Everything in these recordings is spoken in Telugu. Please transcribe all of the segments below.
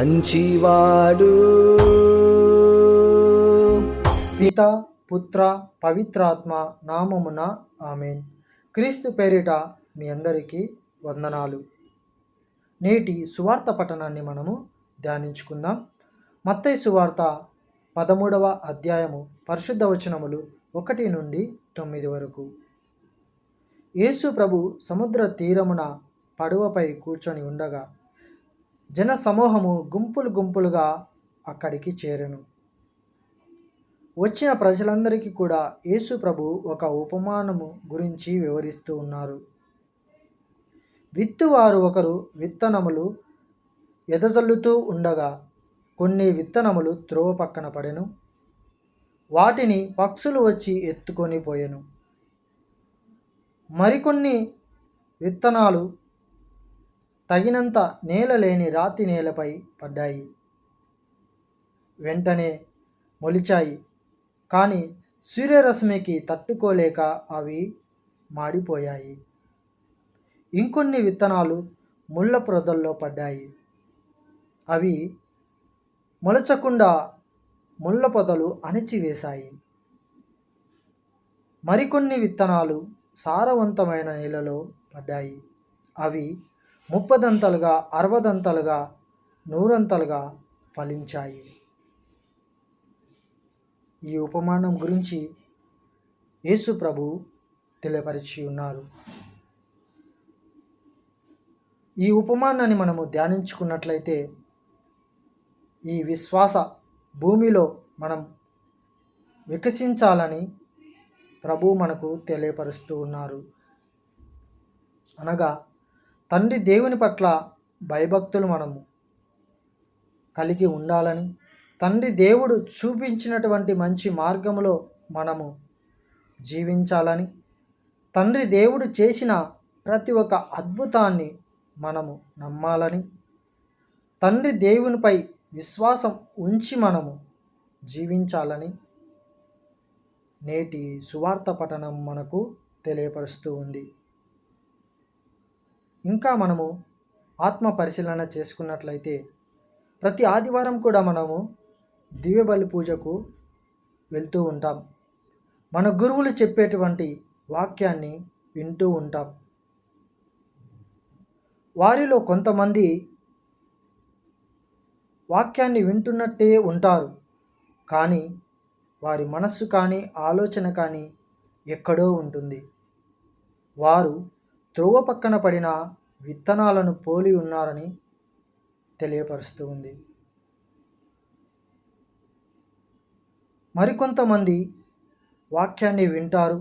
మంచివాడు. పిత పుత్ర పవిత్రాత్మ నామమున ఆమేన్. క్రీస్తు పేరిట మీ అందరికీ వందనాలు. నేటి సువార్త పఠనాన్ని మనము ధ్యానించుకుందాం. మత్తయి సువార్త 13వ అధ్యాయము పరిశుద్ధ వచనములు 1 నుండి 9 వరకు. యేసు ప్రభు సముద్ర తీరమున పడవపై కూర్చొని ఉండగా జన సమూహము గుంపులు గుంపులుగా అక్కడికి చేరెను. వచ్చిన ప్రజలందరికీ కూడా యేసు ప్రభు ఒక ఉపమానము గురించి వివరిస్తూ ఉన్నారు. విత్తువారు ఒకరు విత్తనములు ఎదజల్లుతూ ఉండగా కొన్ని విత్తనములు త్రోవ పక్కన పడెను. వాటిని పక్షులు వచ్చి ఎత్తుకొని పోయెను. మరికొన్ని విత్తనాలు తగినంత నేల లేని రాతి నేలపై పడ్డాయి. వెంటనే మొలిచాయి. కానీ సూర్యరశ్మికి తట్టుకోలేక అవి మాడిపోయాయి. ఇంకొన్ని విత్తనాలు ముళ్ళ పొదల్లో పడ్డాయి. అవి మొలచకుండా ముళ్ళ పొదలు అణిచివేశాయి. మరికొన్ని విత్తనాలు సారవంతమైన నేలలో పడ్డాయి. అవి 30దంతలుగా 60దంతలుగా 100ంతలుగా ఫలించాయి. ఈ ఉపమానం గురించి యేసు ప్రభు తెలియపరిచి ఉన్నారు. ఈ ఉపమానాన్ని మనము ధ్యానించుకున్నట్లయితే ఈ విశ్వాస భూమిలో మనం వికసించాలని ప్రభు మనకు తెలియపరుస్తూ ఉన్నారు. అనగా తండ్రి దేవుని పట్ల భయభక్తులు మనము కలిగి ఉండాలని, తండ్రి దేవుడు చూపించినటువంటి మంచి మార్గంలో మనము జీవించాలని, తండ్రి దేవుడు చేసిన ప్రతి ఒక్క అద్భుతాన్ని మనము నమ్మాలని, తండ్రి దేవునిపై విశ్వాసం ఉంచి మనము జీవించాలని నేటి సువార్త పఠనం మనకు తెలియపరుస్తూ ఉంది. ఇంకా మనము ఆత్మ పరిశీలన చేసుకున్నట్లయితే ప్రతి ఆదివారం కూడా మనము దివ్యబలి పూజకు వెళ్తూ ఉంటాం. మన గురువులు చెప్పేటువంటి వాక్యాన్ని వింటూ ఉంటాం. వారిలో కొంతమంది వాక్యాన్ని వింటున్నట్టే ఉంటారు, కానీ వారి మనస్సు కానీ ఆలోచన కానీ ఎక్కడో ఉంటుంది. వారు త్రోవ పక్కన పడిన విత్తనాలను పోలి ఉన్నారని తెలియపరుస్తూ ఉంది. మరికొంతమంది వాక్యాన్ని వింటారు,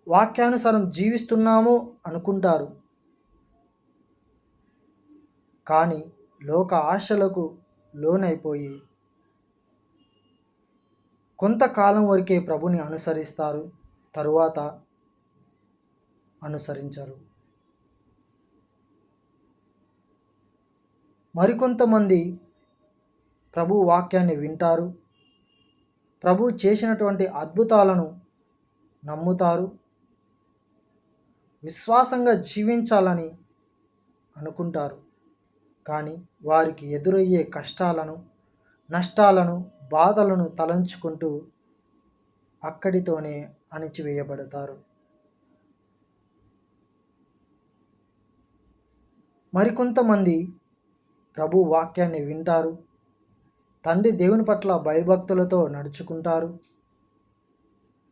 వాక్యానుసారం జీవిస్తున్నాము అనుకుంటారు, కానీ లోక ఆశలకు లోనైపోయి కొంతకాలం వరకే ప్రభుని అనుసరిస్తారు, తరువాత అనుసరించరు. మరికొంతమంది ప్రభు వాక్యాన్ని వింటారు, ప్రభు చేసినటువంటి అద్భుతాలను నమ్ముతారు, విశ్వాసంగా జీవించాలని అనుకుంటారు, కానీ వారికి ఎదురయ్యే కష్టాలను, నష్టాలను, బాధలను తలంచుకుంటూ అక్కడితోనే అణిచివేయబడతారు. మరికొంతమంది ప్రభు వాక్యాన్ని వింటారు, తండ్రి దేవుని పట్ల భయభక్తులతో నడుచుకుంటారు,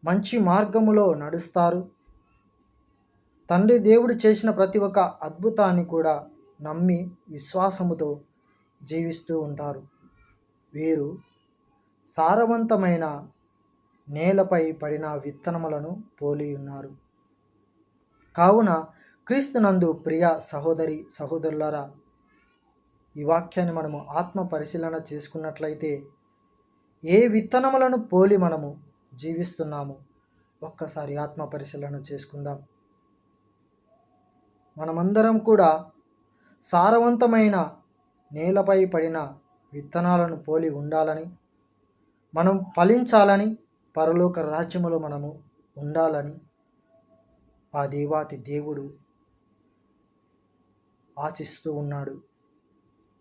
మంచి మార్గములో నడుస్తారు, తండ్రి దేవుడు చేసిన ప్రతి ఒక్క అద్భుతాన్ని కూడా నమ్మి విశ్వాసముతో జీవిస్తూ ఉంటారు. వీరు సారవంతమైన నేలపై పడిన విత్తనములను పోలి ఉన్నారు. కావున క్రీస్తునందు ప్రియ సహోదరి సహోదరులారా, ఈ వాక్యాన్ని మనము ఆత్మ పరిశీలన చేసుకున్నట్లయితే ఏ విత్తనములను పోలి మనము జీవిస్తున్నాము ఒక్కసారి ఆత్మ పరిశీలన చేసుకుందాం. మనమందరం కూడా సారవంతమైన నేలపై పడిన విత్తనాలను పోలి ఉండాలని, మనం ఫలించాలని, పరలోక రాజ్యములో మనము ఉండాలని ఆ దేవాతి దేవుడు ఆశిస్తూ ఉన్నాడు.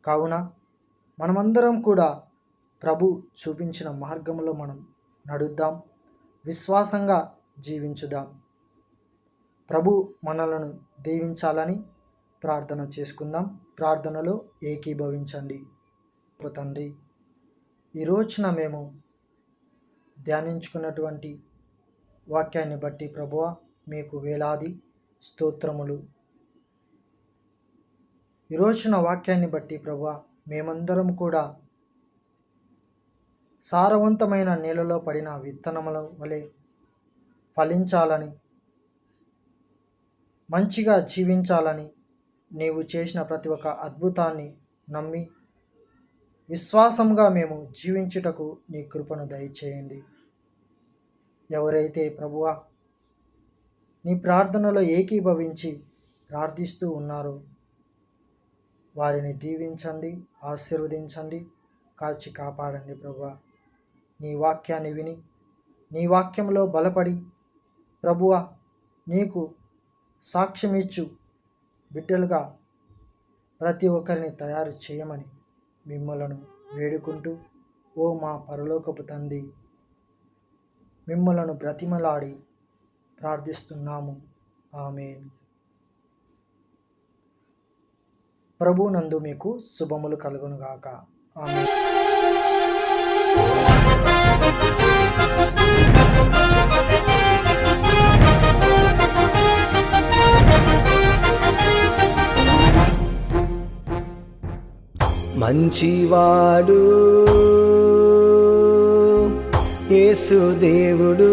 కావున మనమందరం కూడా ప్రభు చూపించిన మార్గంలో మనం నడుద్దాం, విశ్వాసంగా జీవించుదాం. ప్రభు మనలను దీవించాలని ప్రార్థన చేసుకుందాం. ప్రార్థనలో ఏకీభవించండి. తండ్రి, ఈ రోజున మేము ధ్యానించుకున్నటువంటి వాక్యాన్ని బట్టి ప్రభువా మీకు వేలాది స్తోత్రములు. ఈ రోజున వాక్యాన్ని బట్టి ప్రభువా మేమందరం కూడా సారవంతమైన నేలలో పడిన విత్తనముల వలె ఫలించాలని, మంచిగా జీవించాలని, నీవు చేసిన ప్రతి ఒక్క అద్భుతాన్ని నమ్మి విశ్వాసంగా మేము జీవించుటకు నీ కృపను దయచేయండి. ఎవరైతే ప్రభువా నీ ప్రార్థనలో ఏకీభవించి ప్రార్థిస్తూ ఉన్నారో వారిని దీవించండి, ఆశీర్వదించండి, కాచి కాపాడండి. ప్రభువా నీ వాక్యాన్ని విని నీ వాక్యంలో బలపడి ప్రభువా నీకు సాక్ష్యమిచ్చు బిడ్డలుగా ప్రతి ఒక్కరిని తయారు చేయమని మిమ్మలను వేడుకుంటూ, ఓ మా పరలోకపు తండ్రి, మిమ్మలను బ్రతిమలాడి ప్రార్థిస్తున్నాము. ఆమేన్. ప్రభునందు మీకు శుభములు కలుగునుగాక. ఆమేన్. మంచివాడు యేసు దేవుడు.